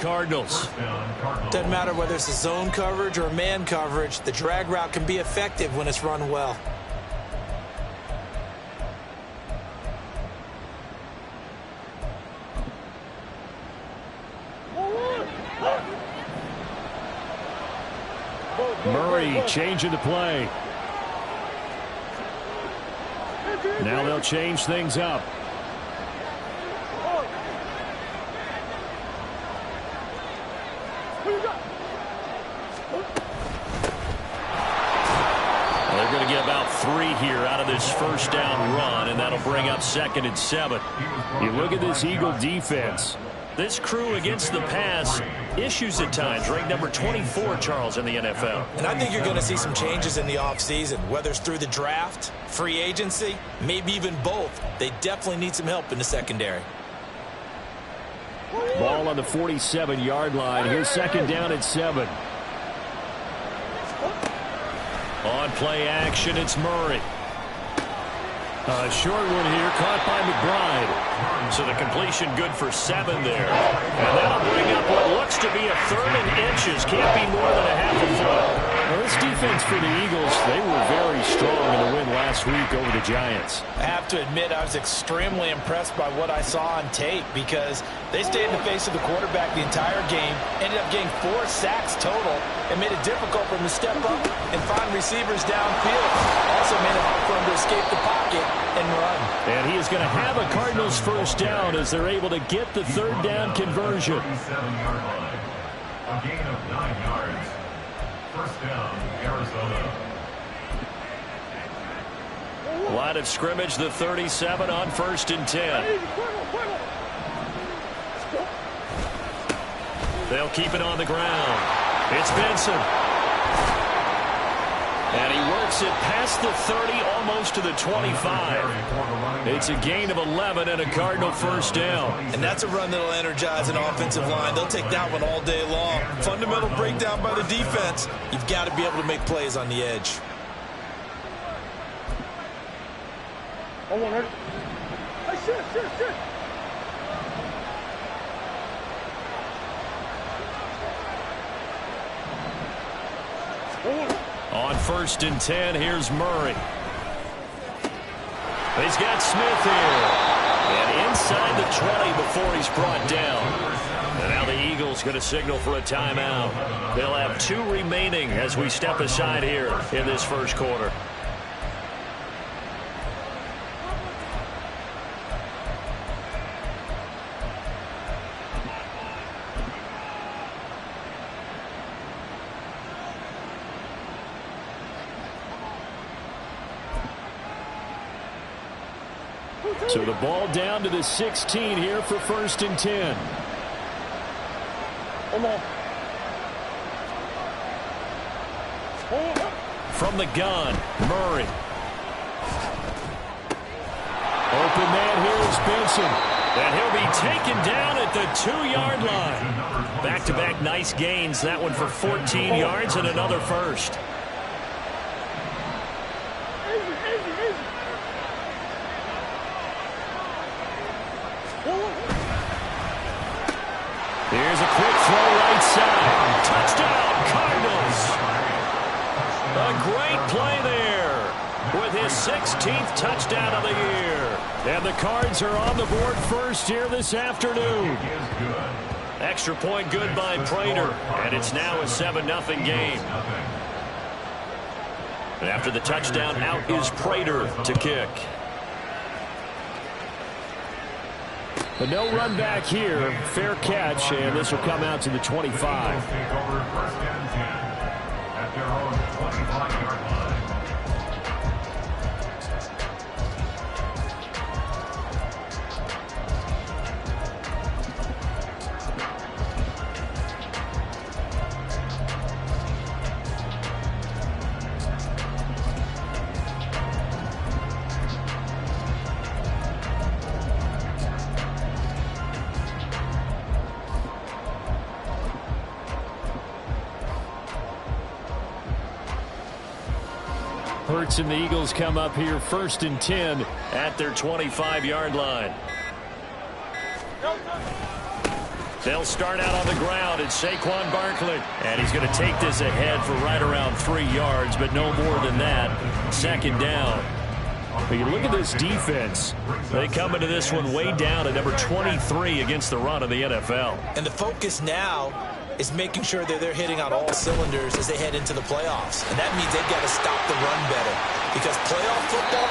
Cardinals. Doesn't matter whether it's a zone coverage or man coverage, the drag route can be effective when it's run well. Murray changing the play. Now they'll change things up. They're going to get about 3 here out of this first down run, and that'll bring up 2nd and 7. You look at this Eagle defense. This crew against the pass, issues at times, ranked number 24, Charles, in the NFL. And I think you're going to see some changes in the offseason, whether it's through the draft, free agency, maybe even both. They definitely need some help in the secondary. Ball on the 47-yard line. Here's 2nd down and 7. On play action, it's Murray. A short one here, caught by McBride. So the completion good for 7 there. And that'll bring up what looks to be a 3rd and inches. Can't be more than a half a foot. Well, this defense for the Eagles, they were very strong in the win last week over the Giants. I have to admit, I was extremely impressed by what I saw on tape because they stayed in the face of the quarterback the entire game, ended up getting 4 sacks total, and made it difficult for him to step up and find receivers downfield. Also made it hard for him to escape the pocket and run. And he is going to have a Cardinals first down as they're able to get the 3rd down conversion. A gain of 9 yards. First down, Arizona. Line of scrimmage, the 37 on 1st and 10. They'll keep it on the ground. It's Benson. And he works it past the 30, almost to the 25. It's a gain of 11 and a Cardinal first down. And that's a run that'll energize an offensive line. They'll take that one all day long. Fundamental breakdown by the defense. You've got to be able to make plays on the edge. On 1st and 10, here's Murray. He's got Smith here. And inside the 20 before he's brought down. And now the Eagles going to signal for a timeout. They'll have 2 remaining as we step aside here in this first quarter. So the ball down to the 16 here for 1st and 10. From the gun, Murray. Open man here is Benson. And he'll be taken down at the 2-yard line. Back-to-back nice gains. That one for 14 yards and another first. Here's a quick throw right side. Touchdown, Cardinals. A great play there with his 16th touchdown of the year. And the Cards are on the board first here this afternoon. Extra point good by Prater. And it's now a 7-0 game. And after the touchdown, out is Prater to kick. But no run back here. Fair catch, and this will come out to the 25. Take over 1st and 10 at their own 25-yard line. Hurts and the Eagles come up here 1st and 10 at their 25-yard line. They'll start out on the ground. It's Saquon Barkley. And he's going to take this ahead for right around 3 yards, but no more than that. Second down. But you look at this defense. They come into this one way down at number 23 against the run of the NFL. And the focus now is making sure that they're hitting on all cylinders as they head into the playoffs. And that means they've got to stop the run better. Because playoff football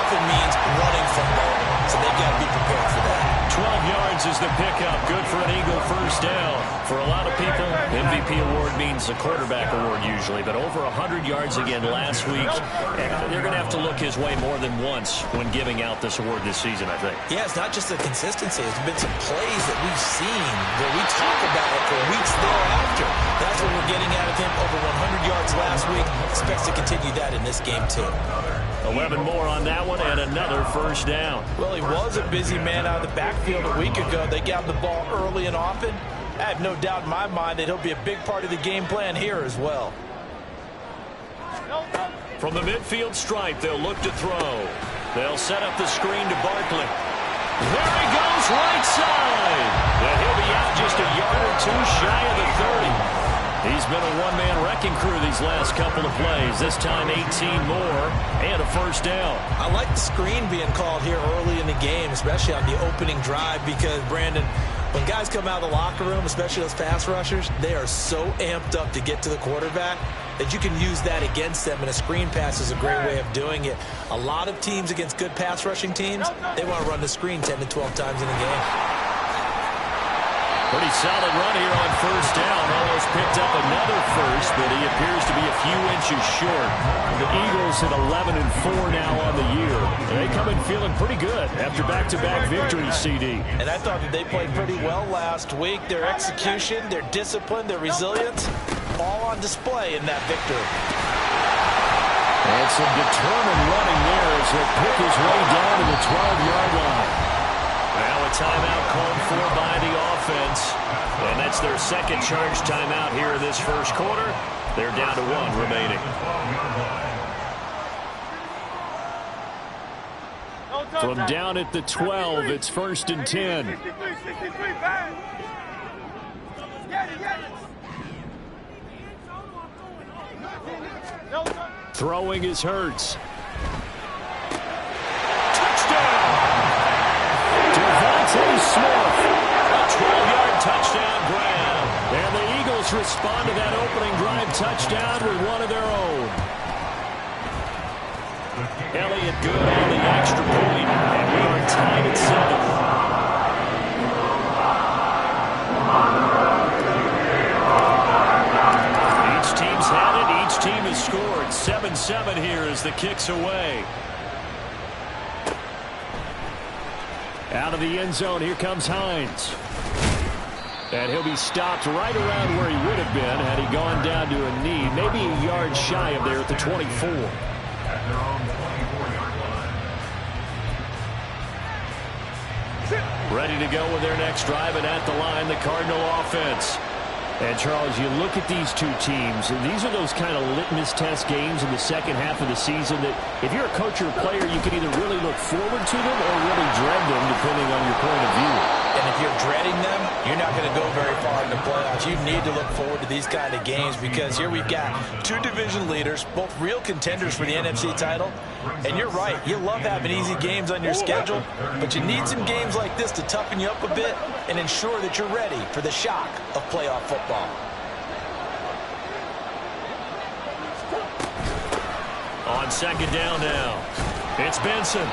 often means running football. So they've got to be prepared for that. 12 yards is the pickup. Good for an Eagle first down. For a lot of people, MVP award means a quarterback award usually. But over 100 yards again last week. And they're going to have to look his way more than once when giving out this award this season, I think. Yeah, it's not just the consistency. It's been some plays that we've seen where we talk about it for weeks thereafter. That's what we're getting out of him. Over 100 yards last week. Expects to continue that in this game, too. 11 more on that one and another first down. Well, he was a busy man out of the backfield a week ago. They got the ball early and often. I have no doubt in my mind that he'll be a big part of the game plan here as well. From the midfield stripe, they'll look to throw. They'll set up the screen to Barkley. There he goes, right side. And he'll be out just a yard or two shy of the 30. He's been a one-man wrecking crew these last couple of plays. This time 18 more and a first down. I like the screen being called here early in the game, especially on the opening drive, because, Brandon, when guys come out of the locker room, especially those pass rushers, they are so amped up to get to the quarterback that you can use that against them, and a screen pass is a great way of doing it. A lot of teams against good pass rushing teams, they want to run the screen 10 to 12 times in a game. Pretty solid run here on first down. Almost picked up another first, but he appears to be a few inches short. The Eagles at 11-4 now on the year. They come in feeling pretty good after back-to-back victories, CD. And I thought that they played pretty well last week. Their execution, their discipline, their resilience, all on display in that victory. And some determined running there as he'll pick his way down to the 12-yard line. Now a timeout called for by the offense. And that's their second charge timeout here in this first quarter. They're down to 1 remaining. From down at the 12, it's 1st and 10. Throwing is Hurts. Devontae Smith, a 12-yard touchdown grab. And the Eagles respond to that opening drive touchdown with one of their own. Elliott good on the extra point, and we are tied at 7. Each team's had it. Each team has scored. 7-7 here as the kick's away. Out of the end zone, here comes Hines. And he'll be stopped right around where he would have been had he gone down to a knee. Maybe a yard shy of there at the 24. Ready to go with their next drive, and at the line, the Cardinal offense. And, Charles, you look at these two teams, and these are those kind of litmus test games in the second half of the season that if you're a coach or a player, you can either really look forward to them or really dread them, depending on your point of view. And if you're dreading them, you're not going to go very far in the playoffs. You need to look forward to these kind of games because here we've got two division leaders, both real contenders for the NFC title. And you're right, you love having easy games on your schedule, but you need some games like this to toughen you up a bit and ensure that you're ready for the shock of playoff football. On second down now, it's Benson.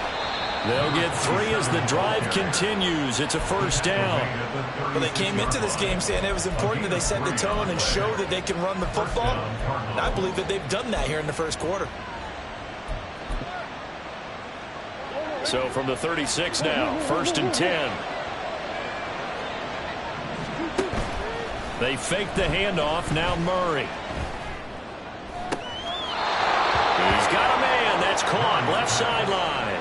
They'll get 3 as the drive continues. It's a first down. Well, they came into this game saying it was important that they set the tone and show that they can run the football. And I believe that they've done that here in the first quarter. So from the 36 now, 1st and 10. They fake the handoff. Now Murray. He's got a man. That's caught. Left sideline.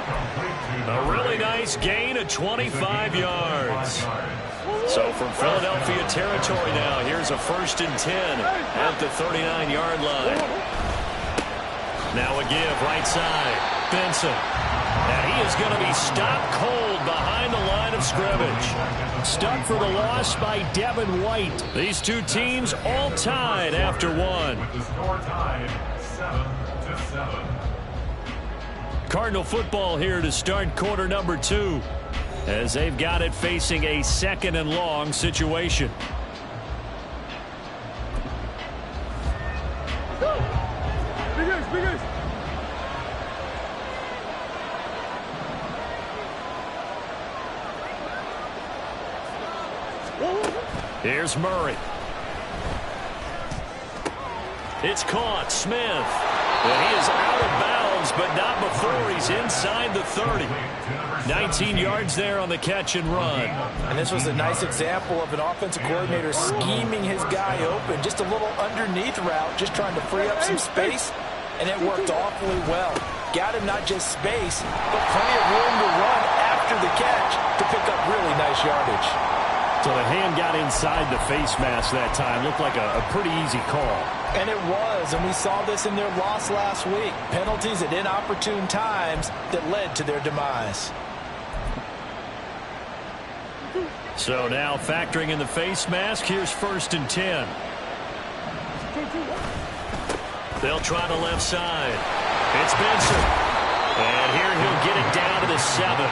A really nice gain of 25 yards. So from Philadelphia territory now, here's a 1st and 10 at the 39-yard line. Now a give right side. Benson. And he is going to be stopped cold behind the line line of scrimmage. Stuck for the loss by Devin White. These two teams all tied after one. With the score tied 7-7. Cardinal football here to start quarter number 2, as they've got it facing a 2nd and long situation. Here's Murray. It's caught. Smith. And he is out of bounds, but not before he's inside the 30. 19 yards there on the catch and run. And this was a nice example of an offensive coordinator scheming his guy open. Just a little underneath route, just trying to free up some space, and it worked awfully well. Got him not just space, but plenty of room to run after the catch to pick up really nice yardage. So the hand got inside the face mask that time. Looked like a pretty easy call. And it was, and we saw this in their loss last week. Penalties at inopportune times that led to their demise. So now factoring in the face mask, here's 1st and 10. They'll try the left side. It's Benson. And here he'll get it down to the 7.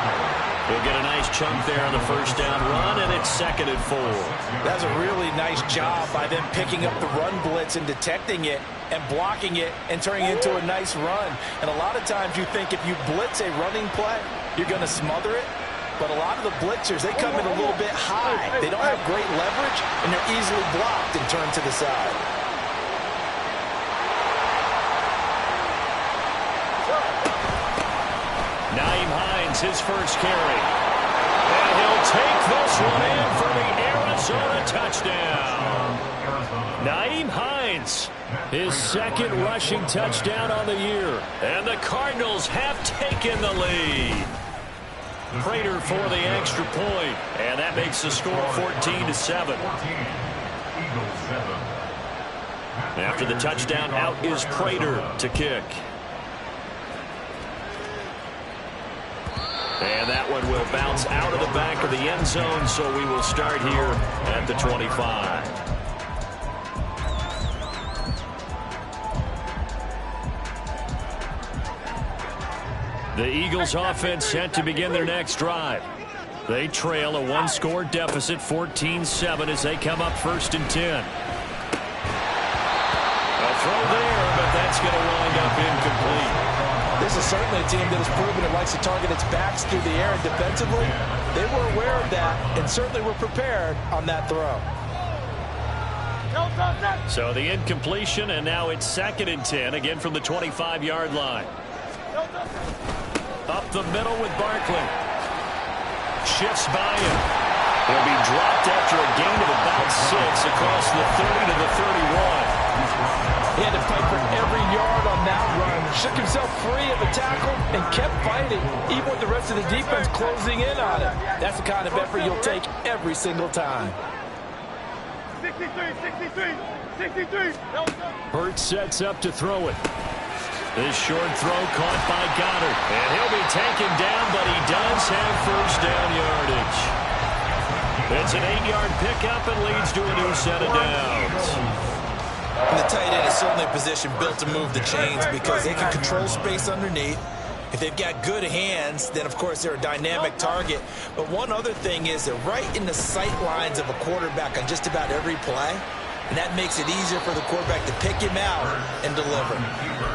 He'll get a nice chunk there on the 1st down run, and it's 2nd and 4. That's a really nice job by them picking up the run blitz and detecting it and blocking it and turning it into a nice run. And a lot of times you think if you blitz a running play, you're going to smother it. But a lot of the blitzers, they come in a little bit high. They don't have great leverage, and they're easily blocked and turned to the side. Naeem Hines, his first carry. And he'll take this one in for the Arizona touchdown. Naeem Hines, his 2nd rushing touchdown on the year. And the Cardinals have taken the lead. Prater for the extra point, and that makes the score 14-7. After the touchdown, out is Prater to kick. And that one will bounce out of the back of the end zone, so we will start here at the 25. The Eagles offense set to begin their next drive. They trail a 1-score deficit, 14-7, as they come up 1st and 10. A throw there, but that's going to wind up incomplete. This is certainly a team that has proven it likes to target its backs through the air, and defensively, they were aware of that and certainly were prepared on that throw. So the incompletion, and now it's 2nd and 10, again from the 25-yard line. Up the middle with Barkley. Shifts by him. He'll be dropped after a gain of about 6 across the 30 to the 31. He had to fight for every yard on that run. Shook himself free of the tackle and kept fighting, even with the rest of the defense closing in on him. That's the kind of effort you'll take every single time. 63. Hurts sets up to throw it. This short throw caught by Goddard. And he'll be taken down, but he does have 1st down yardage. It's an 8-yard pickup and leads to a new set of downs. And the tight end is certainly a position built to move the chains because they can control space underneath. If they've got good hands, then of course they're a dynamic target. But one other thing is they're right in the sight lines of a quarterback on just about every play. And that makes it easier for the quarterback to pick him out and deliver.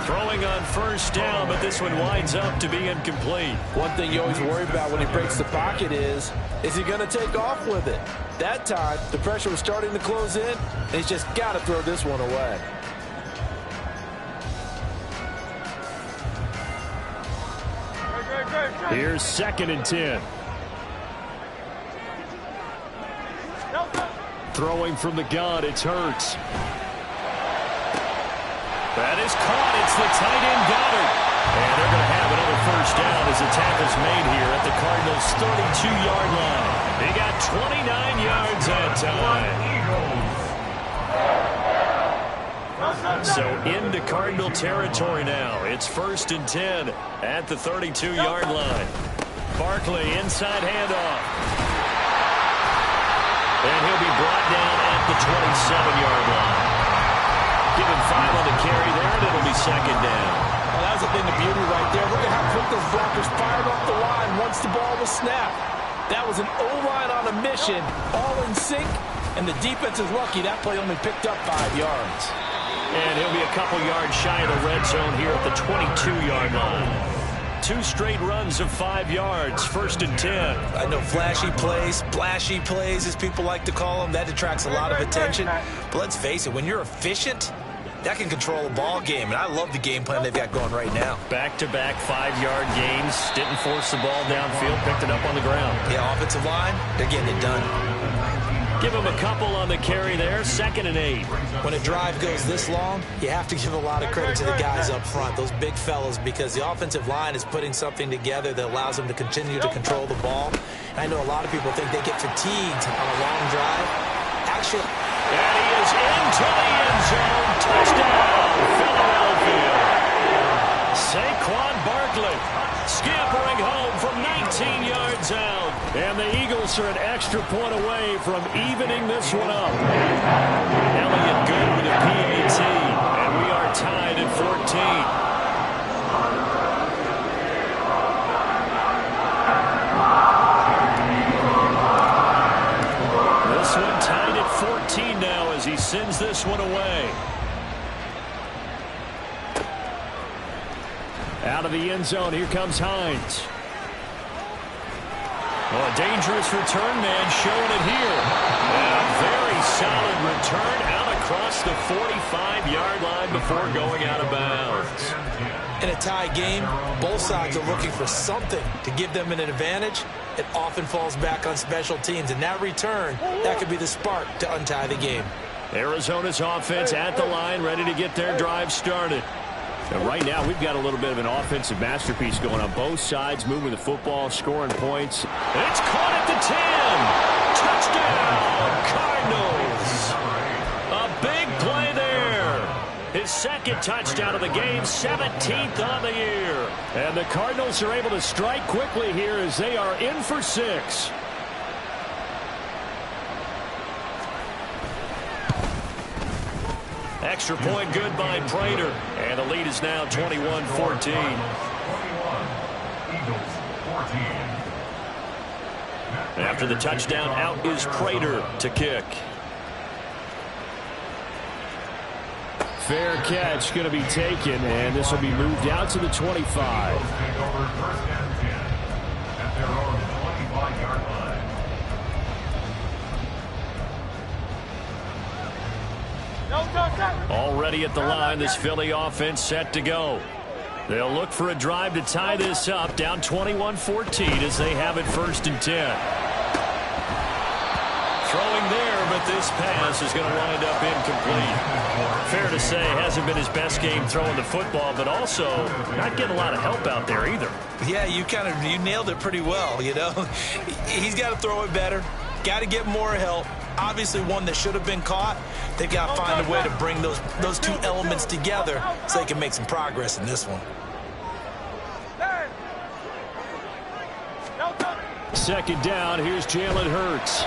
Throwing on 1st down, but this one winds up to be incomplete. One thing you always worry about when he breaks the pocket is he going to take off with it? That time, the pressure was starting to close in, and he's just got to throw this one away. Here's 2nd and 10. Throwing from the gun, it's Hurts. That is caught. It's the tight end Goddard. And they're going to have another 1st down as the tackle's made here at the Cardinals' 32-yard line. They got 29 yards that time. So into Cardinal territory now. It's 1st and 10 at the 32-yard line. Barkley, inside handoff. And he'll be brought down at the 27-yard line. Give him 5 on the carry there, and it'll be second down. Well, that was a thing of beauty right there. Look at how quick those blockers fired off the line once the ball was snapped. That was an O-line on a mission, all in sync, and the defense is lucky that play only picked up 5 yards. And he'll be a couple yards shy of the red zone here at the 22-yard line. 2 straight runs of 5 yards, 1st and 10. I know flashy plays, splashy plays, as people like to call them, that detracts a lot of attention. But let's face it, when you're efficient, that can control a ball game, and I love the game plan they've got going right now. Back-to-back 5-yard gains, didn't force the ball downfield, picked it up on the ground. Yeah, offensive line, they're getting it done. Give him a couple on the carry there, 2nd and 8. When a drive goes this long, you have to give a lot of credit to the guys up front, those big fellas, because the offensive line is putting something together that allows them to continue to control the ball. And I know a lot of people think they get fatigued on a long drive. Actually, and he is into the end zone. Touchdown, Philadelphia. Saquon Barkley scampering home from 19 yards out. And the Eagles are an extra point away from evening this one up. Elliott good with a PAT. And we are tied at 14. This one tied at 14 now as he sends this one away. Out of the end zone, here comes Hines. Well, a dangerous return man showing it here. And a very solid return out across the 45-yard line before going out of bounds. In a tie game, both sides are looking for something to give them an advantage. It often falls back on special teams, and that return, that could be the spark to untie the game. Arizona's offense at the line, ready to get their drive started. And right now, we've got a little bit of an offensive masterpiece going on both sides, moving the football, scoring points. It's caught at the 10. Touchdown, Cardinals. A big play there. His 2nd touchdown of the game, 17th on the year. And the Cardinals are able to strike quickly here as they are in for 6. Extra point good by Prater. And the lead is now 21-14. After the touchdown, out is Prater to kick. Fair catch going to be taken, and this will be moved out to the 25. Already at the line, this Philly offense set to go. They'll look for a drive to tie this up, down 21-14 as they have it 1st and 10. Throwing there, but this pass is going to wind up incomplete. Fair to say, hasn't been his best game throwing the football, but also not getting a lot of help out there either. Yeah, you nailed it pretty well, you know. He's got to throw it better, got to get more help. Obviously one that should have been caught. They've got to find a way to bring those two elements together so they can make some progress in this one. 2nd down, here's Jalen Hurts.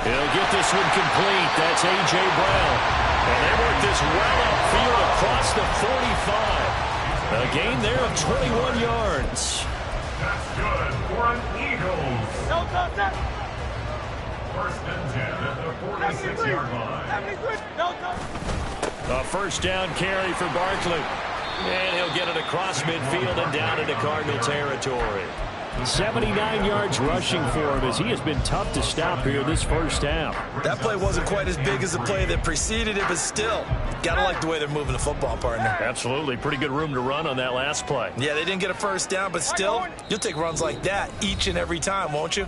He'll get this one complete. That's A.J. Brown. And they work this well upfield across the 45. A gain there of 21 yards. That's good for an Eagles. 1st and 10 at the 46-yard line. A 1st down carry for Barkley. And he'll get it across midfield and down into Cardinal territory. 79 yards rushing for him as he has been tough to stop here this 1st half. That play wasn't quite as big as the play that preceded it, but still, gotta like the way they're moving the football, partner. Absolutely. Pretty good room to run on that last play. Yeah, they didn't get a 1st down, but still, you'll take runs like that each and every time, won't you?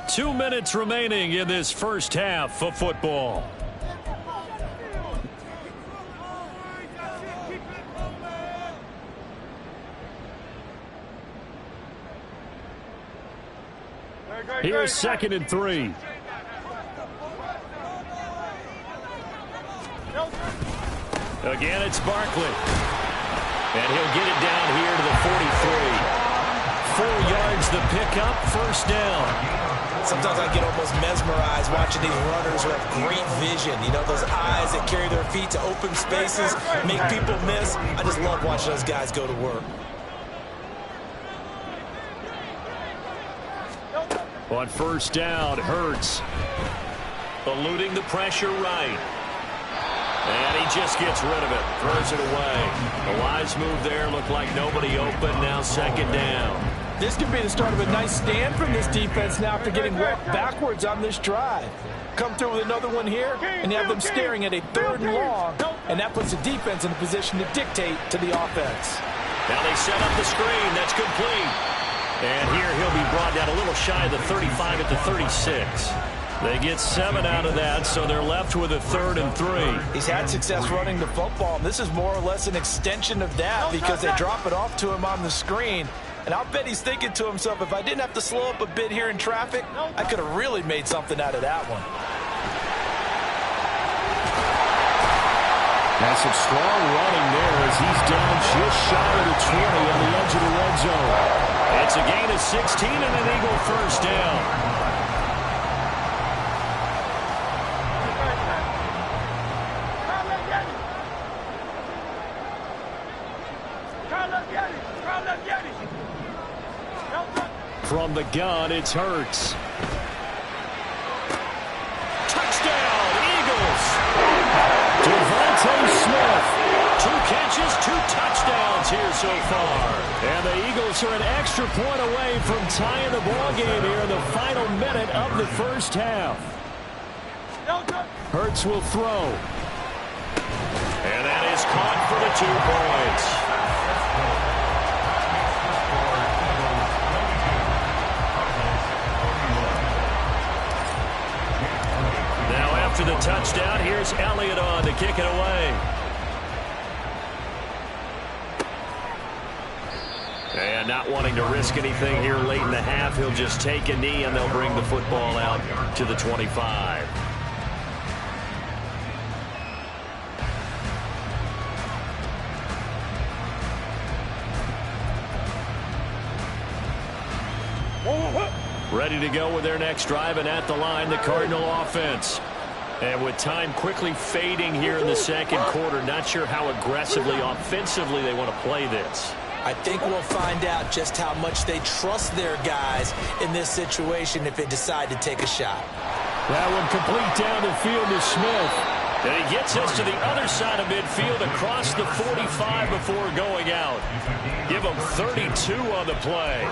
2 minutes remaining in this 1st half of football. Here's 2nd and 3. Again, it's Barkley. And he'll get it down here to the 43. yards the pickup, first down. Sometimes I get almost mesmerized watching these runners who have great vision. You know, those eyes that carry their feet to open spaces, make people miss. I just love watching those guys go to work. On first down, Hurts eluding the pressure right. And he just gets rid of it, throws it away. A wise move there, looked like nobody open, now second down. This could be the start of a nice stand from this defense now after getting walked backwards on this drive. Come through with another one here, and you have them staring at a 3rd and long, and that puts the defense in a position to dictate to the offense. Now they set up the screen, that's complete. And here he'll be brought down a little shy of the 35 at the 36. They get 7 out of that, so they're left with a 3rd and 3. He's had success running the football, and this is more or less an extension of that because they drop it off to him on the screen. And I'll bet he's thinking to himself, if I didn't have to slow up a bit here in traffic, I could have really made something out of that one. That's some strong running there as he's down just shy of the 20 on the edge of the red zone. It's a gain of 16 and an Eagle first down. From the gun, it's Hurts. Touchdown, Eagles! Devontae Smith. 2 catches, 2 touchdowns here so far. And the Eagles are an extra point away from tying the ball game here in the final minute of the first half. Hurts will throw. And that is caught for the 2 points. After the touchdown, here's Elliott on to kick it away. And not wanting to risk anything here late in the half, he'll just take a knee and they'll bring the football out to the 25. Ready to go with their next drive, and at the line, the Cardinal offense. And with time quickly fading here in the second quarter, not sure how aggressively, offensively they want to play this. I think we'll find out just how much they trust their guys in this situation if they decide to take a shot. That one complete down the field to Smith. And he gets us to the other side of midfield across the 45 before going out. Give him 32 on the play.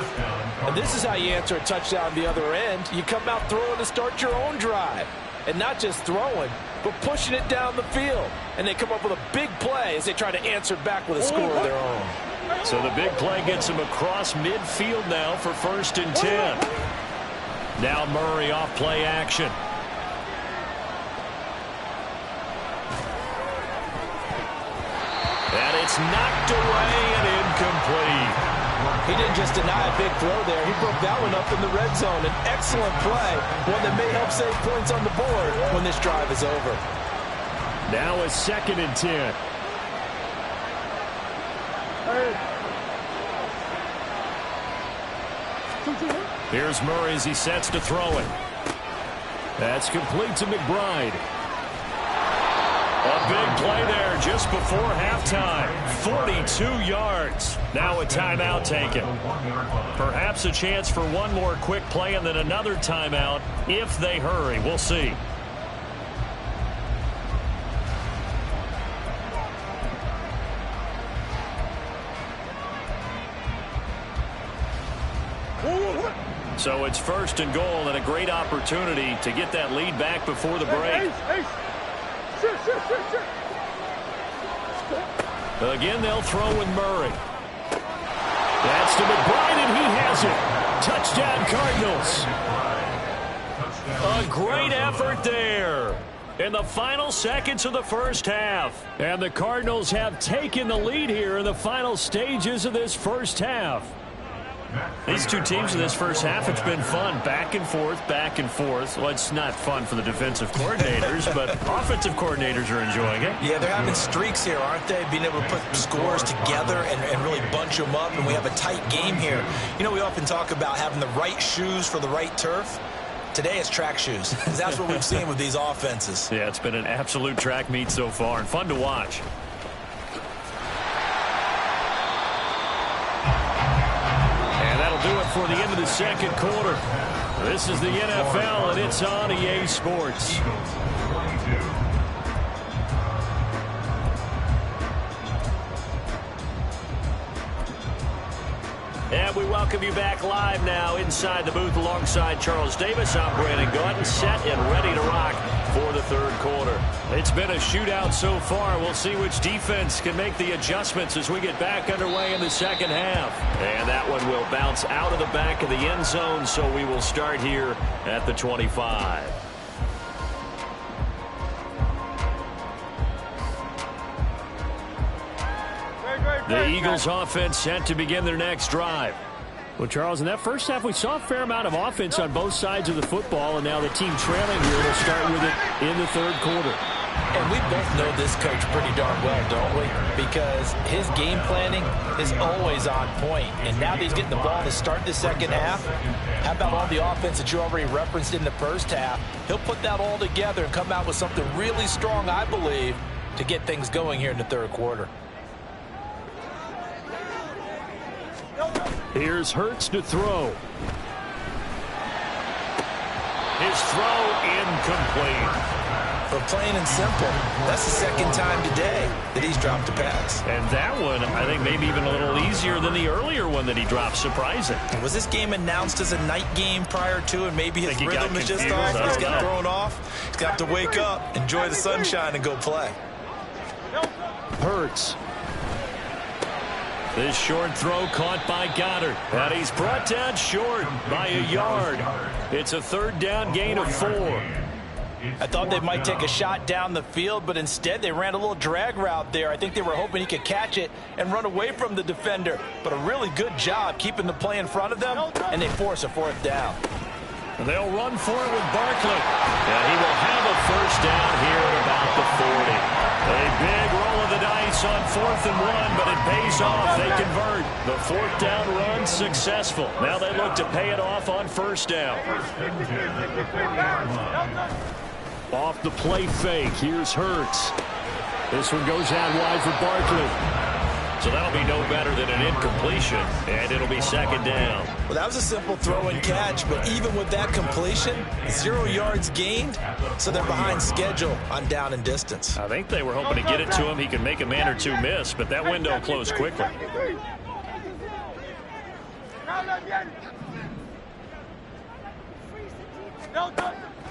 And this is how you answer a touchdown the other end. You come out throwing to start your own drive. And not just throwing, but pushing it down the field. And they come up with a big play as they try to answer back with a score of their own. So the big play gets them across midfield now for 1st and 10. Now Murray off play action. And it's knocked away and incomplete. He didn't just deny a big throw there. He broke that one up in the red zone. An excellent play, one that may help save points on the board when this drive is over. Now it's 2nd and 10. Here's Murray as he sets to throw it. That's complete to McBride. A big play there just before halftime. 42 yards. Now a timeout taken. Perhaps a chance for one more quick play and then another timeout if they hurry. We'll see. So it's 1st and goal and a great opportunity to get that lead back before the break. Again, they'll throw with Murray. That's to McBride, and he has it. Touchdown, Cardinals. A great effort there in the final seconds of the first half. And the Cardinals have taken the lead here in the final stages of this first half. These two teams in this first half, it's been fun. Back and forth, back and forth. Well, it's not fun for the defensive coordinators, but offensive coordinators are enjoying it. Yeah, they're having streaks here, aren't they? Being able to put scores together and really bunch them up, and we have a tight game here. You know, we often talk about having the right shoes for the right turf. Today it's track shoes. That's what we've seen with these offenses. Yeah, it's been an absolute track meet so far and fun to watch. Do it for the end of the second quarter. This is the NFL, and it's on EA Sports. And we welcome you back live now inside the booth alongside Charles Davis. I'm Brandon Gaudin, set and ready to rock for the third quarter. It's been a shootout so far. We'll see which defense can make the adjustments as we get back underway in the second half. And that one will bounce out of the back of the end zone, so we will start here at the 25. The Eagles offense set to begin their next drive. Well, Charles, in that first half, we saw a fair amount of offense on both sides of the football, and now the team trailing here will start with it in the third quarter. And we both know this coach pretty darn well, don't we? Because his game planning is always on point. And now that he's getting the ball to start the second half, how about all the offense that you already referenced in the first half? He'll put that all together and come out with something really strong, I believe, to get things going here in the third quarter. Here's Hurts to throw. His throw incomplete. For plain and simple, that's the second time today that he's dropped a pass. And that one, I think, maybe even a little easier than the earlier one that he dropped. Surprising. Was this game announced as a night game prior to, and maybe his rhythm is just off? He's got thrown off. He's got to wake up, enjoy the sunshine, and go play. Hurts. This short throw caught by Goddard. And he's brought down short by a yard. It's a third down gain of 4. I thought they might take a shot down the field, but instead they ran a little drag route there. I think they were hoping he could catch it and run away from the defender. But a really good job keeping the play in front of them, and they force a fourth down. They'll run for it with Barkley. And he will have a first down here at about the 40. A big roll of the dice on 4th and 1, but it pays off. They convert. The fourth down run successful. Now they look to pay it off on first down. Off the play fake. Here's Hurts. This one goes out wide for Barkley. So that'll be no better than an incompletion, and it'll be second down. Well, that was a simple throw and catch, but even with that completion, 0 yards gained, so they're behind schedule on down and distance. I think they were hoping to get it to him. He could make a man or two miss, but that window closed quickly.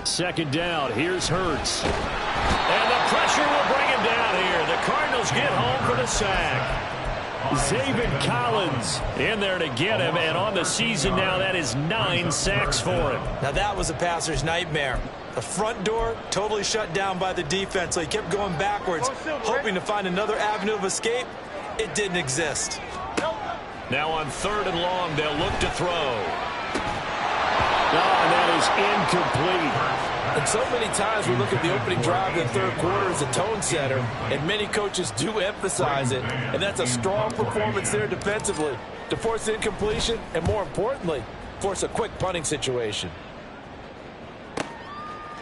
Second down, here's Hurts. And the pressure will bring him down here. The Cardinals get home for the sack. Zaven Collins in there to get him, and on the season now, that is 9 sacks for him. Now that was a passer's nightmare. The front door totally shut down by the defense, so he kept going backwards, hoping to find another avenue of escape. It didn't exist. Now on 3rd and long, they'll look to throw. And that is incomplete. And so many times we look at the opening drive in the third quarter as a tone setter, and many coaches do emphasize it. And that's a strong performance there defensively to force incompletion and, more importantly, force a quick punting situation.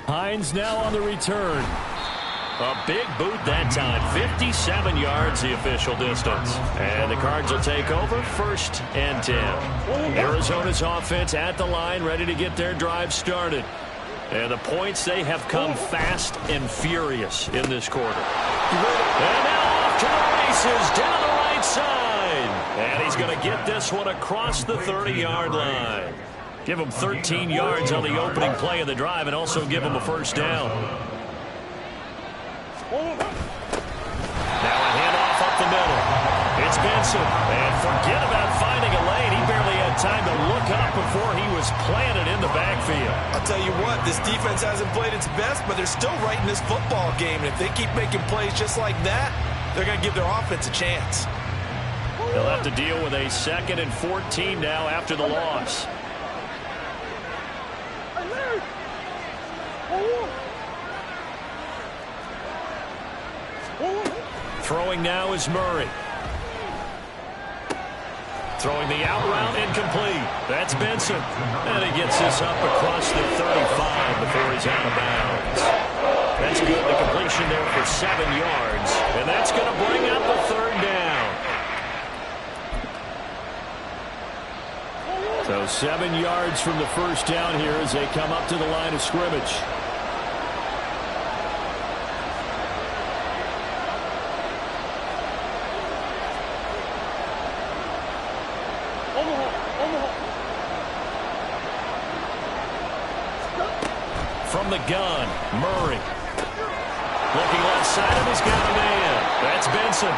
Hines now on the return. A big boot that time. 57 yards the official distance. And the Cards will take over 1st and 10. Arizona's offense at the line, ready to get their drive started. And the points, they have come fast and furious in this quarter. And now off to the races down the right side. And he's going to get this one across the 30-yard line. Give him 13 yards on the opening play of the drive and also give him a first down. Now a handoff up the middle. It's Benson. And forget about finding a lane. He barely had time to look up before he was planted in the backfield. I'll tell you what, this defense hasn't played its best, but they're still right in this football game. And if they keep making plays just like that, they're going to give their offense a chance. They'll have to deal with a 2nd and 14 now after the loss. Throwing now is Murray. Throwing the out route incomplete. That's Benson. And he gets this up across the 35 before he's out of bounds. That's good. The completion there for 7 yards. And that's going to bring up a 3rd down. So 7 yards from the 1st down here as they come up to the line of scrimmage. From the gun, Murray. Looking left side, and he's got a man. That's Benson.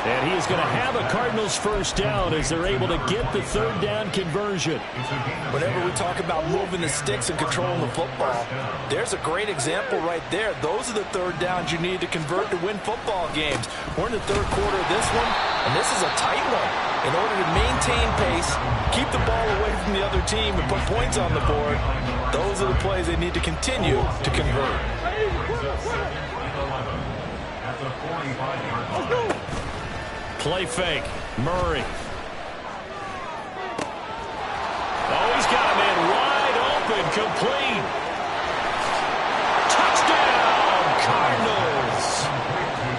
And he is going to have a Cardinals 1st down as they're able to get the 3rd down conversion. Whenever we talk about moving the sticks and controlling the football, there's a great example right there. Those are the 3rd downs you need to convert to win football games. We're in the 3rd quarter of this one, and this is a tight one. In order to maintain pace, keep the ball away from the other team, and put points on the board, those are the plays they need to continue to convert. Play fake. Murray. Oh, he's got a man wide open. Complete. Touchdown, Cardinals.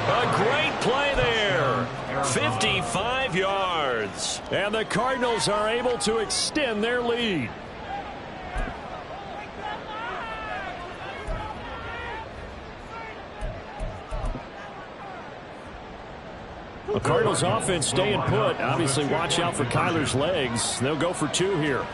A great play there. 55 yards. And the Cardinals are able to extend their lead. The Cardinals offense staying put. Obviously, watch out for Kyler's legs. They'll go for 2 here.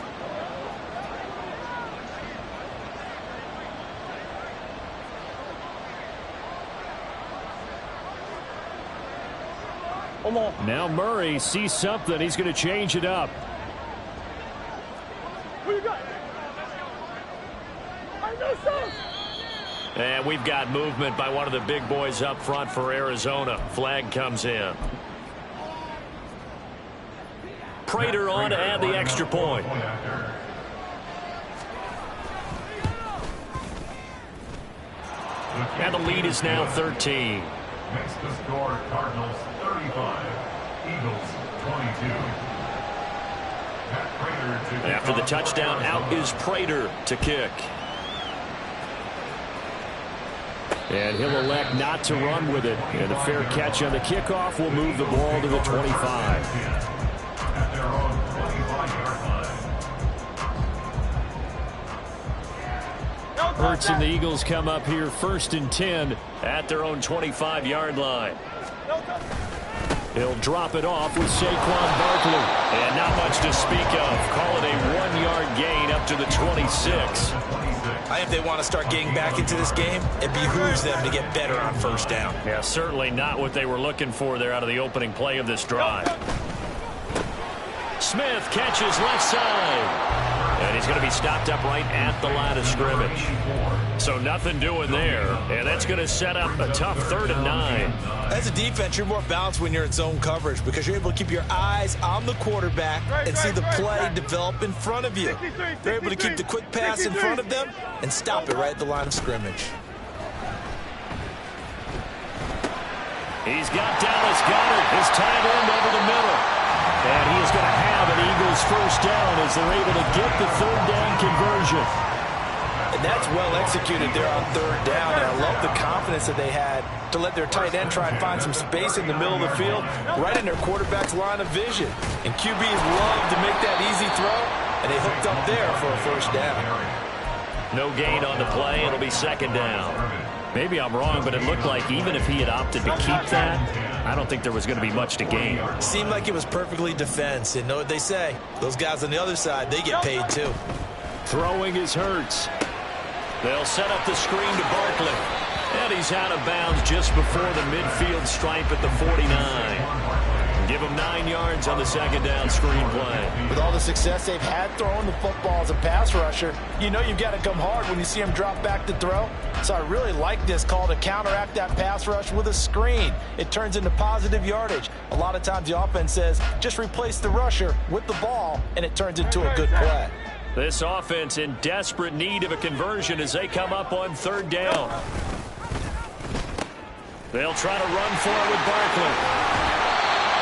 Now Murray sees something. He's going to change it up. And we've got movement by one of the big boys up front for Arizona. Flag comes in. Prater on to add the extra point. And the lead is now 13. Makes the score Cardinals 35, Eagles 22. After the touchdown, out is Prater to kick. And he'll elect not to run with it. And the fair catch on the kickoff will move the ball to the 25. At their own 25-yard line. Hurts and the Eagles come up here 1st and 10 at their own 25-yard line. He'll drop it off with Saquon Barkley. And not much to speak of. Call it a 1-yard gain up to the 26. I think if they want to start getting back into this game, it behooves them to get better on 1st down. Yeah, certainly not what they were looking for there out of the opening play of this drive. Smith catches left side. And he's going to be stopped up right at the line of scrimmage. So nothing doing there. And that's going to set up a tough 3rd and 9. As a defense, you're more balanced when you're in zone coverage because you're able to keep your eyes on the quarterback and see the play develop in front of you. You're able to keep the quick pass in front of them and stop it right at the line of scrimmage. He's got Dallas Goedert, his tight end over the middle. And he is going to have an Eagles 1st down as they're able to get the 3rd down conversion. And that's well executed there on 3rd down. And I love the confidence that they had to let their tight end try and find some space in the middle of the field, right in their quarterback's line of vision. And QBs love to make that easy throw, and they hooked up there for a 1st down. No gain on the play. It'll be 2nd down. Maybe I'm wrong, but it looked like even if he had opted to keep that, I don't think there was going to be much to gain. Seemed like it was perfectly defense. And know what they say? Those guys on the other side, they get paid too. Throwing is Hurts. They'll set up the screen to Barkley. And he's out of bounds just before the midfield stripe at the 49. Give him 9 yards on the second down screen play. With all the success they've had throwing the football as a pass rusher, you know you've got to come hard when you see him drop back to throw. So I really like this call to counteract that pass rush with a screen. It turns into positive yardage. A lot of times the offense says, just replace the rusher with the ball, and it turns into a good play. This offense in desperate need of a conversion as they come up on third down. They'll try to run for it with Barkley.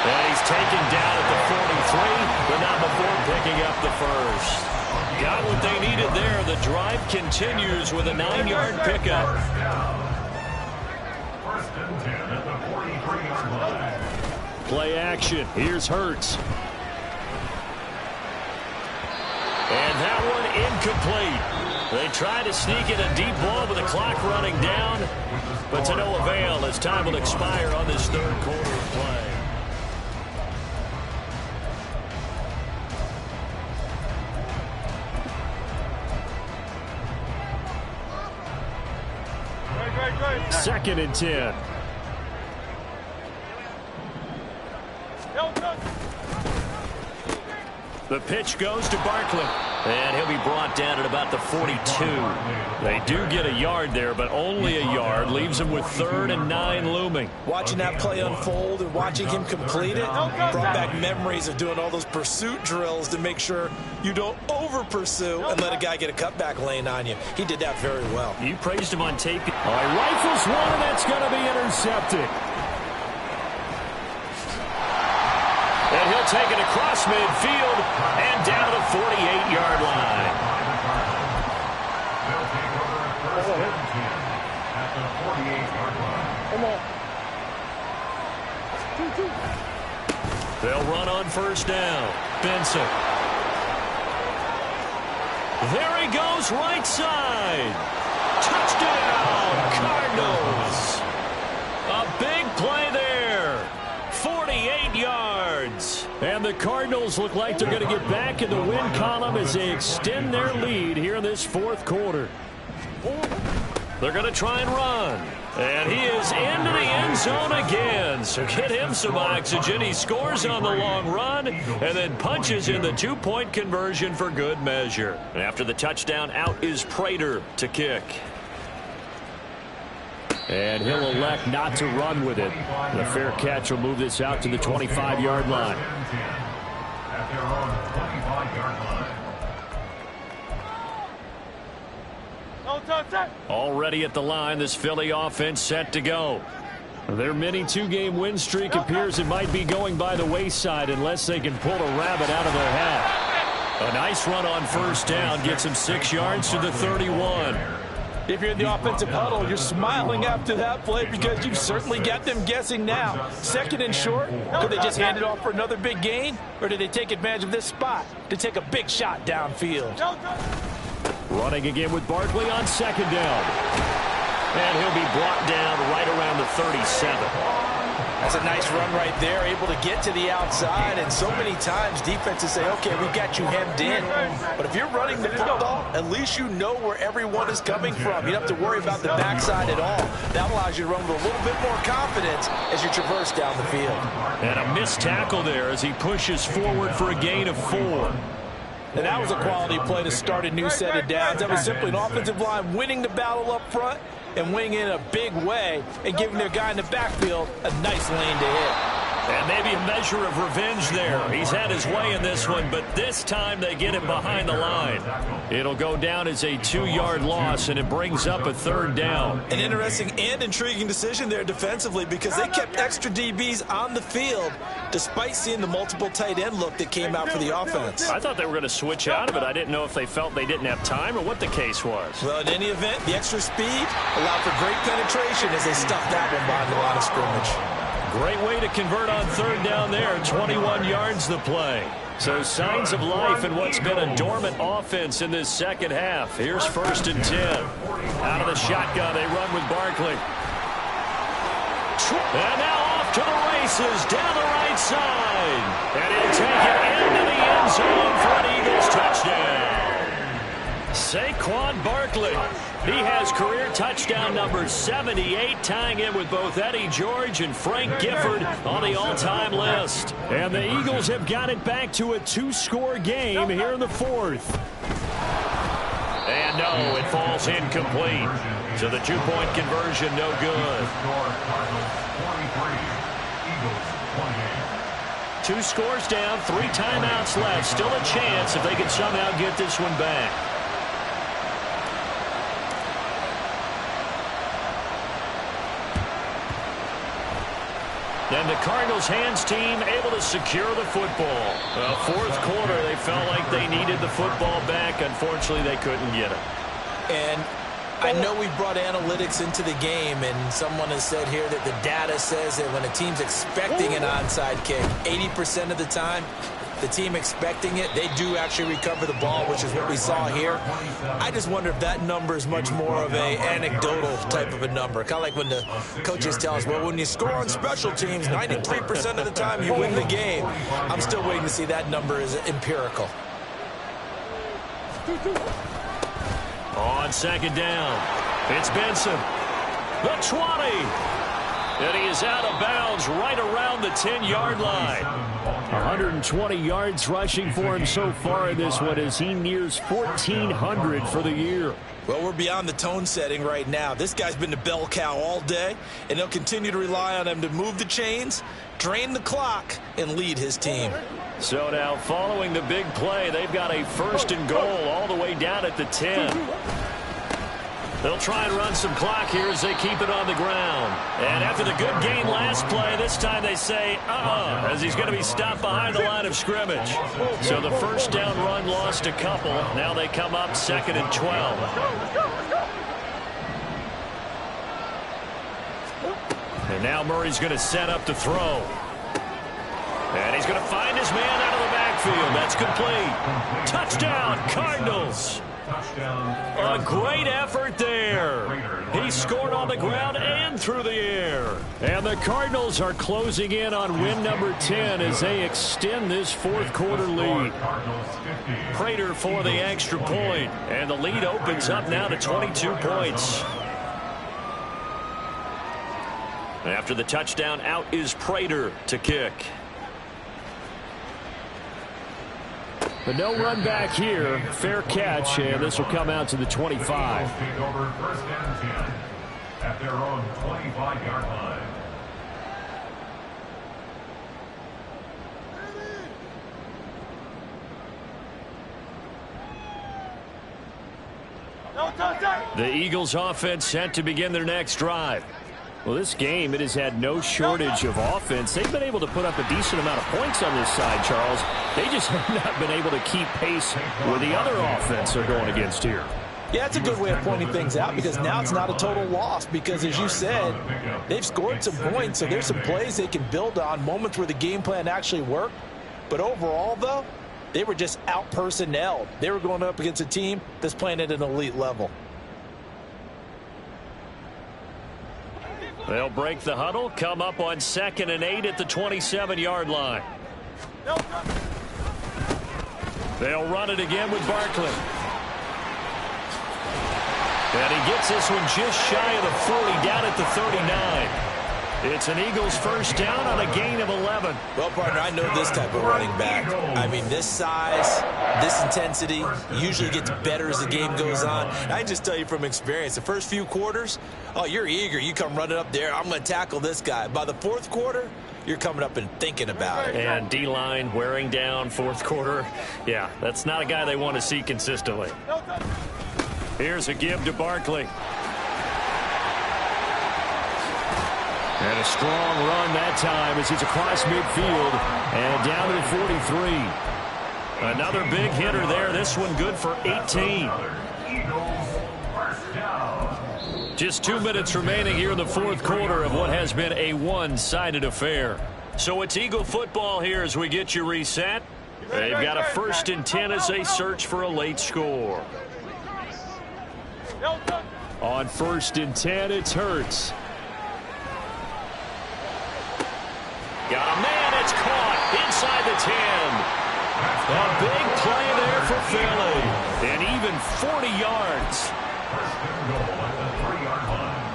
And he's taken down at the 43, but not before picking up the first. Got what they needed there. The drive continues with a 9-yard pickup. First and 10 at the 43-yard line. Play action. Here's Hurts. And that one incomplete. They try to sneak in a deep ball with the clock running down, but to no avail as time will expire on this third quarter of play. Second and 10. The pitch goes to Barkley. And he'll be brought down at about the 42. They do get a yard there, but only a yard. Leaves them with 3rd and 9 looming. Watching that play unfold and watching him complete it brought back memories of doing all those pursuit drills to make sure you don't over-pursue and let a guy get a cutback lane on you. He did that very well. You praised him on tape. All right, rifles one, and that's going to be intercepted. And he'll take it across midfield and down to the 48-yard line. They'll take over first and 10 at the 48-yard line. They'll run on first down. Benson. There he goes, right side. Touchdown, Cardinals. A big play there. 48 yards. And the Cardinals look like they're going to get back in the win column as they extend their lead here in this fourth quarter. They're going to try and run. And he is into the end zone again. So get him some oxygen. He scores on the long run and then punches in the 2-point conversion for good measure. And after the touchdown, out is Prater to kick. And he'll elect not to run with it. The fair catch will move this out to the 25-yard line. At their own 25-yard line. Already at the line, this Philly offense set to go. Their mini 2-game win streak appears it might be going by the wayside unless they can pull a rabbit out of their hat. A nice run on first down gets them 6 yards to the 31. If you're in the offensive huddle, you're smiling after that play because you've certainly got them guessing now. Second and short, could they just hand it off for another big gain? Or did they take advantage of this spot to take a big shot downfield? Running again with Barkley on second down. And he'll be brought down right around the 37. That's a nice run right there, able to get to the outside. And so many times defenses say, okay, we've got you hemmed in. But if you're running the football, at least you know where everyone is coming from. You don't have to worry about the backside at all. That allows you to run with a little bit more confidence as you traverse down the field. And a missed tackle there as he pushes forward for a gain of 4. And that was a quality play to start a new set of downs. That was simply an offensive line winning the battle up front and winning in a big way and giving their guy in the backfield a nice lane to hit. And maybe a measure of revenge there. He's had his way in this one, but this time they get him behind the line. It'll go down as a 2-yard loss, and it brings up a third down. An interesting and intriguing decision there defensively because they kept extra DBs on the field despite seeing the multiple tight end look that came out for the offense. I thought they were going to switch out of it. I didn't know if they felt they didn't have time or what the case was. Well, in any event, the extra speed allowed for great penetration as they stuffed that one behind the line of scrimmage. Great way to convert on third down there. 21 yards the play. So signs of life in what's been a dormant offense in this second half. Here's first and 10. Out of the shotgun, they run with Barkley. And now off to the races down the right side. And he'll take it into the end zone for an Eagles touchdown. Saquon Barkley He has career touchdown number 78, tying in with both Eddie George and Frank Gifford on the all-time list. And the Eagles have got it back to a 2-score game here in the fourth. And no, it falls incomplete. So the 2-point conversion, no good. 2 scores down, 3 timeouts left. Still a chance if they can somehow get this one back. And the Cardinals hands team able to secure the football. Fourth quarter, they felt like they needed the football back. Unfortunately, they couldn't get it. And I know we brought analytics into the game, and someone has said here that the data says that when a team's expecting an onside kick, 80% of the time, the team expecting it, they do actually recover the ball, which is what we saw here. I just wonder if that number is much more of a anecdotal type of a number. Kind of like when the coaches tell us, well, when you score on special teams, 93% of the time you win the game. I'm still waiting to see that number is empirical. On second down, it's Benson. The 20. And he is out of bounds right around the 10-yard line. 120 yards rushing for him so far in this one as he nears 1,400 for the year. Well, we're beyond the tone setting right now. This guy's been the bell cow all day, and they'll continue to rely on him to move the chains, drain the clock, and lead his team. So now following the big play, they've got a 1st and goal all the way down at the 10. They'll try and run some clock here as they keep it on the ground. And after the good gain last play, this time they say, as he's going to be stopped behind the line of scrimmage. So the 1st down run lost a couple. Now they come up 2nd and 12. And now Murray's going to set up to throw. And he's going to find his man out of the backfield. That's complete. Touchdown, Cardinals. A great effort there. He scored on the ground and through the air. And the Cardinals are closing in on win number 10 as they extend this 4th quarter lead. Prater for the extra point. And the lead opens up now to 22 points. After the touchdown, out is Prater to kick. But no run back here. Fair catch, and this will come out to the 25. Take over 1st and 10 at their own 25-yard line. The Eagles offense set to begin their next drive. Well, this game, it has had no shortage of offense. They've been able to put up a decent amount of points on this side, Charles. They just have not been able to keep pace with the other offense they're going against here. Yeah, that's a good way of pointing things out because now it's not a total loss because, as you said, they've scored some points, so there's some plays they can build on, moments where the game plan actually worked. But overall, though, they were just out-personnelled. They were going up against a team that's playing at an elite level. They'll break the huddle, come up on 2nd and 8 at the 27-yard line. They'll run it again with Barkley. And he gets this one just shy of the 40, down at the 39. It's an Eagles 1st down on a gain of 11. Well, partner, I know this type of running back. I mean, this size, this intensity usually gets better as the game goes on. I can just tell you from experience, the first few quarters, oh, you're eager. You come running up there, I'm going to tackle this guy. By the 4th quarter, you're coming up and thinking about it. And D-line wearing down 4th quarter. Yeah, that's not a guy they want to see consistently. Here's a give to Barkley. And a strong run that time as he's across midfield and down to the 43. Another big hitter there. This one good for 18. Just 2 minutes remaining here in the 4th quarter of what has been a one-sided affair. So it's Eagle football here as we get you reset. They've got a 1st and 10 as they search for a late score. On 1st and 10, it's Hurts. Got a man, it's caught inside the 10. A big play there for Philly. And even 40 yards. First and goal at the 3-yard line.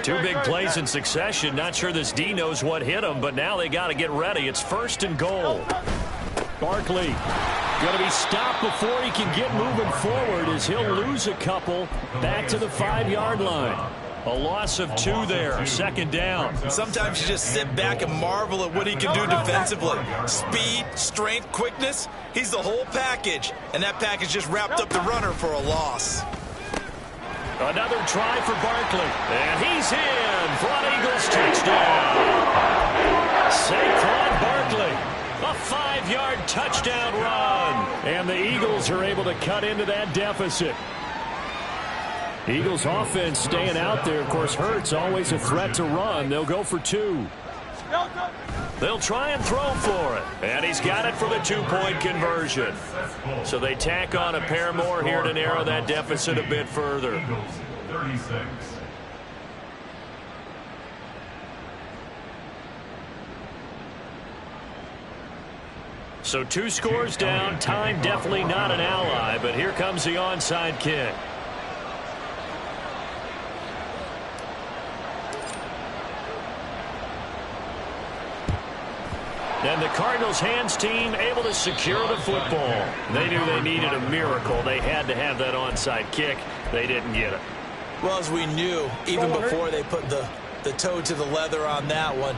Two big plays in succession. Not sure this D knows what hit him, but now they got to get ready. It's first and goal. Barkley going to be stopped before he can get moving forward as he'll lose a couple back to the 5-yard line. A loss of 2 there, second down. Sometimes you just sit back and marvel at what he can do defensively. Speed, strength, quickness, he's the whole package. And that package just wrapped up the runner for a loss. Another try for Barkley. And he's in for an Eagles touchdown. Saquon Barkley, a 5-yard touchdown run. And the Eagles are able to cut into that deficit. Eagles offense staying out there. Of course, Hurts always a threat to run. They'll go for 2. They'll try and throw for it. And he's got it for the 2-point conversion. So they tack on a pair more here to narrow that deficit a bit further. Eagles 36. So 2 scores down. Time definitely not an ally, but here comes the onside kick. And the Cardinals hands team able to secure the football. They knew they needed a miracle. They had to have that onside kick. They didn't get it. Well, as we knew, even before they put the toe to the leather on that one,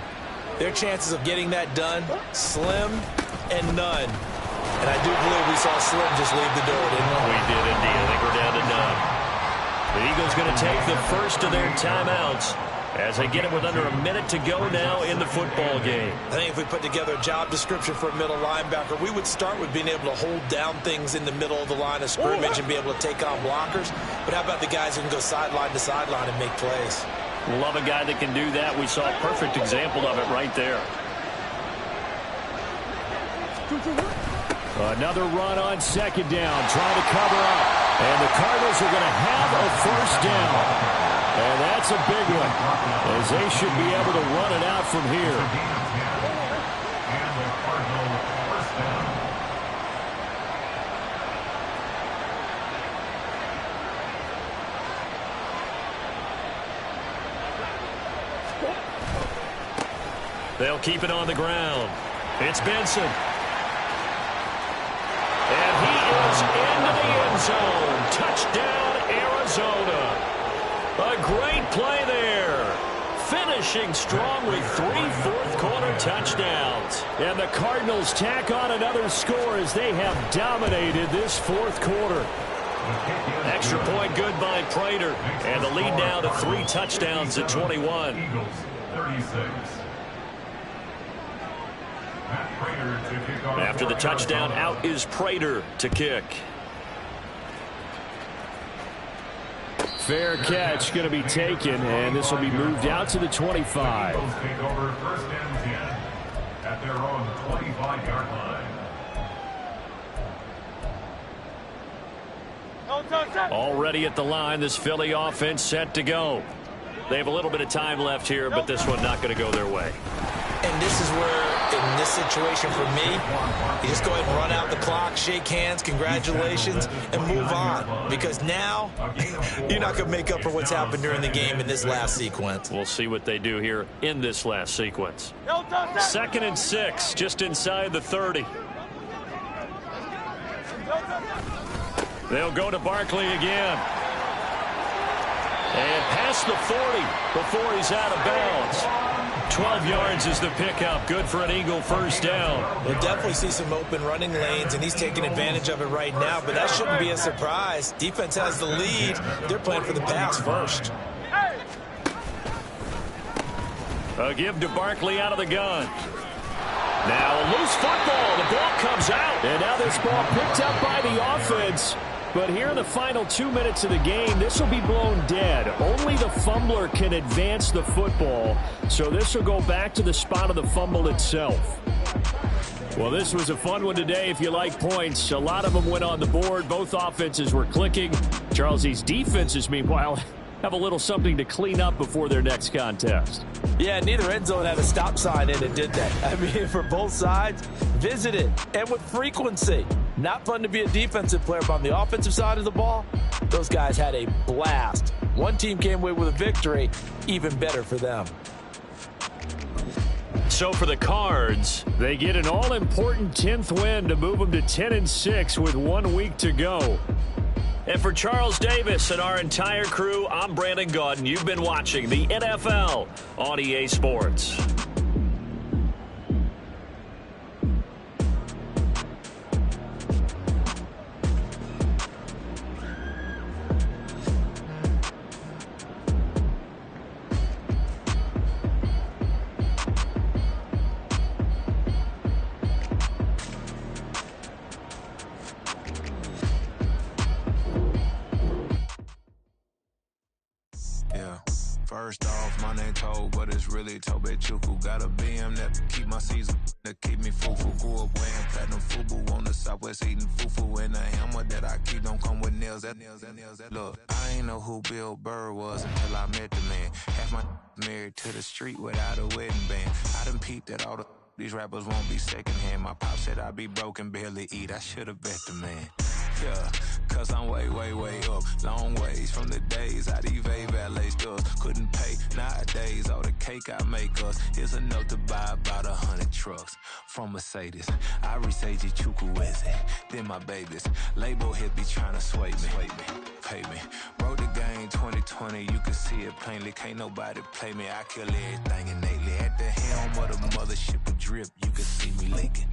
their chances of getting that done, slim and none. And I do believe we saw Slim just leave the door, didn't we? We did indeed. I think we're down to none. The Eagles going to take the first of their timeouts as they get it with under a minute to go now in the football game. I think if we put together a job description for a middle linebacker, we would start with being able to hold down things in the middle of the line of scrimmage and be able to take on blockers. But how about the guys who can go sideline to sideline and make plays? Love a guy that can do that. We saw a perfect example of it right there. Another run on second down, trying to cover up. And the Cardinals are going to have a first down. And that's a big one, as they should be able to run it out from here. And the Cardinals first down. They'll keep it on the ground. It's Benson. And he is into the end zone. Touchdown, Arizona. A great play there. Finishing strong with 3 fourth-quarter touchdowns. And the Cardinals tack on another score as they have dominated this fourth quarter. Extra point good by Prater. And the lead now to 3 touchdowns at 21. Eagles 36. After the touchdown, out is Prater to kick. Fair catch going to be taken, and this will be moved out to the 25. Eagles take over first and 10 at their own 25-yard line. Already at the line, this Philly offense set to go. They have a little bit of time left here, but this one not going to go their way. And this is where, in this situation for me, you just go ahead and run out the clock, shake hands, congratulations, and move on. Because now, you're not going to make up for what's happened during the game in this last sequence. We'll see what they do here in this last sequence. 2nd and 6, just inside the 30. They'll go to Barkley again. And past the 40 before he's out of bounds. 12 yards is the pickup. Good for an Eagle first down. We'll definitely see some open running lanes, and he's taking advantage of it right now, but that shouldn't be a surprise. Defense has the lead. They're playing for the pass first. A give to Barkley out of the gun. Now a loose football. The ball comes out. And now this ball picked up by the offense. But here in the final 2 minutes of the game, this will be blown dead. Only the fumbler can advance the football. So this will go back to the spot of the fumble itself. Well, this was a fun one today if you like points. A lot of them went on the board. Both offenses were clicking. Charles, these defenses, meanwhile, have a little something to clean up before their next contest. Yeah, neither end zone had a stop sign in it, did they? I mean, for both sides, visit it, and with frequency. Not fun to be a defensive player, but on the offensive side of the ball, those guys had a blast. One team came away with a victory, even better for them. So for the Cards, they get an all-important 10th win to move them to 10-6 with 1 week to go. And for Charles Davis and our entire crew, I'm Brandon Gaudin. You've been watching the NFL on EA Sports. First off, my name Toad, but it's really Tobe Chuku. Got a BM that keep my season, that keep me fufu. Grew up wearing platinum fubu on the Southwest eating fufu. And the hammer that I keep don't come with nails. That look, I ain't know who Bill Burr was until I met the man. Half my married to the street without a wedding band. I done peeped at all these rappers won't be secondhand. My pop said I'd be broken, barely eat. I should've bet the man. Yeah, cause I'm way, way, way up. Long ways from the days I these valet stores couldn't pay. Nowadays, all the cake I make us is enough to buy about 100 trucks from Mercedes. I resage Chukwueze, then my babies. Label hit be trying to sway me, pay me. Wrote the game 2020, you can see it plainly. Can't nobody play me, I kill everything innately. At the helm of the mothership with drip, you can see me leaking.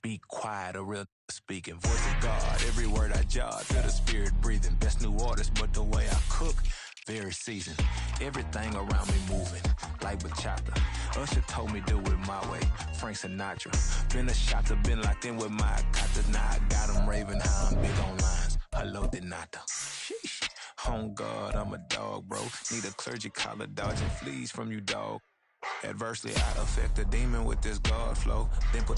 Be quiet, a real speaking. Voice of God, every word I jot. Feel the spirit breathing. Best new artist, but the way I cook, very seasoned. Everything around me moving, like bachata. Usher told me do it my way. Frank Sinatra. Been a shotter, been locked in with my kata. Now I got them raving how I'm big on lines. Hello, Denata. Sheesh. On God, I'm a dog, bro. Need a clergy collar, dodging fleas from you, dog. Adversely, I affect a demon with this God flow. Then put